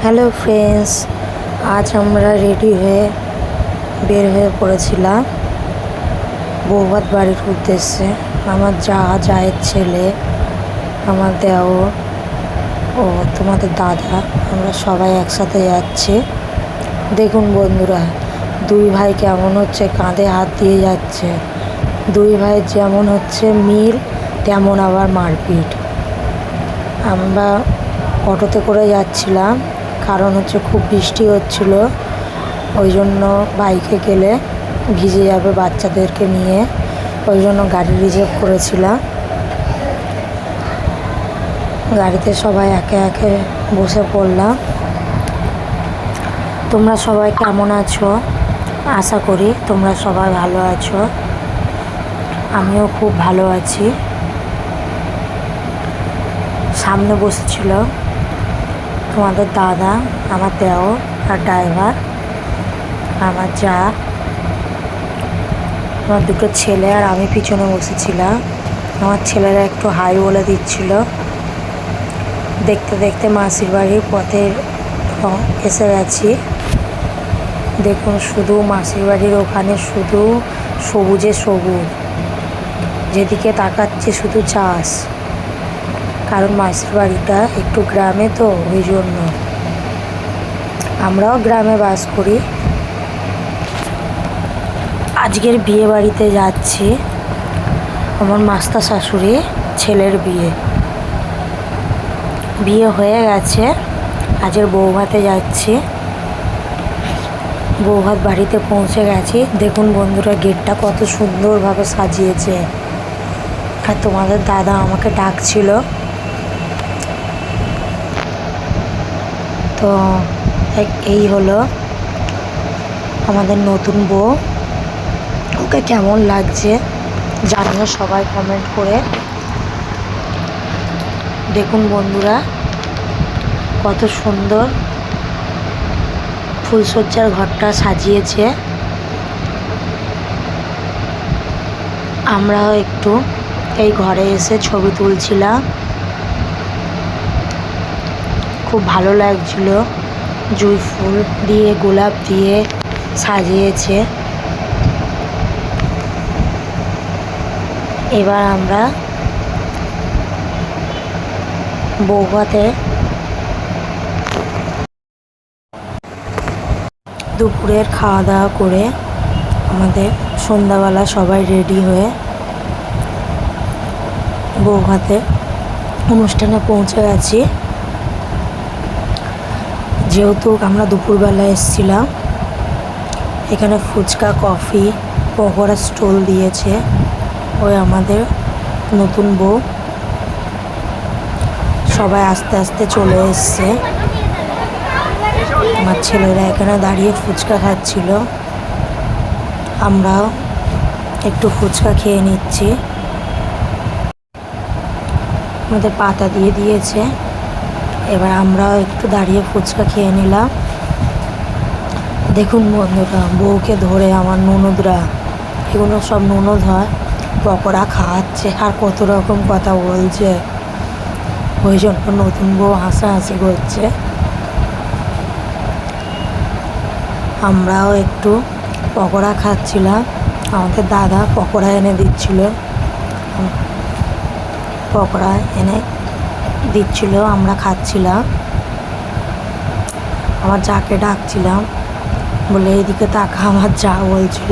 Hello friends, আজ আমরা ready হয়ে বের হয়ে পড়েছিলাম বৌভাত বাড়ির উদ্দেশ্যে। আমার জায়ের ছেলে, আমার দেওর ও তোমাদের দাদা, আমরা সবাই একসাথে যাচ্ছি। দেখুন বন্ধুরা, দুই ভাই কেমন হচ্ছে কাঁধে হাত দিয়ে যাচ্ছে। দুই ভাই যেমন হচ্ছে মিল, তেমন আবার মারপিট। আমরা অটোতে করে যাচ্ছিলাম, কারণ হচ্ছে খুব বৃষ্টি হচ্ছিল, ওই জন্য বাইকে গেলে ভিজে যাবে বাচ্চাদেরকে নিয়ে, ওই জন্য গাড়ি রিজার্ভ করেছিলাম। গাড়িতে সবাই একে একে বসে পড়লাম। তোমরা সবাই কেমন আছো? আশা করি তোমরা সবাই ভালো আছো। আমিও খুব ভালো আছি। সামনে বসেছিল তোমাদের দাদা, আমার দেওর আর ড্রাইভার, আমার যা, আমার দুটো ছেলে আর আমি পিছনে বসেছিলাম। আমার ছেলেরা একটু হাই বলে দিচ্ছিল। দেখতে দেখতে মাসির বাড়ির পথে এসে গেছি। দেখুন, শুধু মাসির বাড়ির ওখানে শুধু সবুজে সবুজ, যেদিকে তাকাচ্ছে শুধু চাষ। কারণ মাসির বাড়িটা একটু গ্রামে, তো ওই জন্য। আমরাও গ্রামে বাস করি। আজকের বিয়ে বাড়িতে যাচ্ছি, আমার মাস্তা শাশুড়ি ছেলের বিয়ে হয়ে গেছে। আজকের বৌভাতে যাচ্ছি। বৌভাত বাড়িতে পৌঁছে গেছি। দেখুন বন্ধুরা, গেটটা কত সুন্দরভাবে সাজিয়েছে। আর তোমাদের দাদা আমাকে ডাকছিল, তো এই হলো আমাদের নতুন বউ। ওকে কেমন লাগছে জানিও সবাই কমেন্ট করে। দেখুন বন্ধুরা, কত সুন্দর ফুলসজ্জার ঘরটা সাজিয়েছে। আমরাও একটু এই ঘরে এসে ছবি তুলছিলাম। খুব ভালো লাগছিল। জুঁই ফুল দিয়ে, গোলাপ দিয়ে সাজিয়েছে। এবার আমরা বৌভাতে দুপুরের খাওয়া দাওয়া করে আমাদের সন্ধ্যাবেলা সবাই রেডি হয়ে বৌভাতে অনুষ্ঠানে পৌঁছে গেছি। যেহেতু আমরা দুপুরবেলা এসেছিলাম, এখানে ফুচকা, কফি, পকোড়া স্টল দিয়েছে। ওই আমাদের নতুন বউ, সবাই আস্তে আস্তে চলে এসছে। আমার ছেলেরা এখানে দাঁড়িয়ে ফুচকা খাচ্ছিল, আমরাও একটু ফুচকা খেয়ে নিচ্ছি। আমাদের পাতা দিয়ে দিয়েছে, এবার আমরাও একটু দাঁড়িয়ে ফুচকা খেয়ে নিলাম। দেখুন বন্ধুরা, বউকে ধরে আমার ননদরা, এগুলো সব ননদ হয়, পকোড়া খাওয়াচ্ছে আর কত রকম কথা বলছে। ওই জন্য নতুন বউ হাসাহাসি করছে। আমরাও একটু পকোড়া খাচ্ছিলাম। আমাদের দাদা পকোড়া এনে দিচ্ছিল, পকোড়া এনে দিচ্ছিল, আমরা খাচ্ছিলাম। আমার যাকে ডাকছিলাম, বলে এদিকে তাকা। আমার যা বলছিল,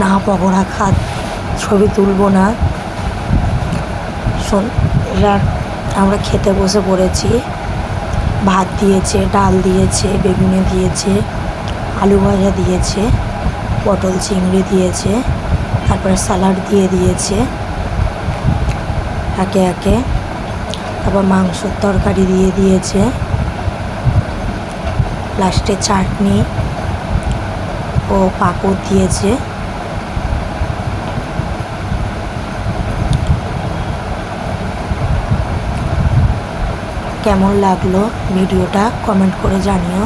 না পকোড়া খা, ছবি তুলবো না। আমরা খেতে বসে পড়েছি। ভাত দিয়েছে, ডাল দিয়েছে, বেগুনি দিয়েছে, আলু ভাজা দিয়েছে, পটল চিংড়ি দিয়েছে, তারপরে স্যালাড দিয়ে দিয়েছে একে একে। তারপর মাংসর তরকারি দিয়ে দিয়েছে, লাস্টে চাটনি ও পাঁপড় দিয়েছে। কেমন লাগলো ভিডিওটা কমেন্ট করে জানিও।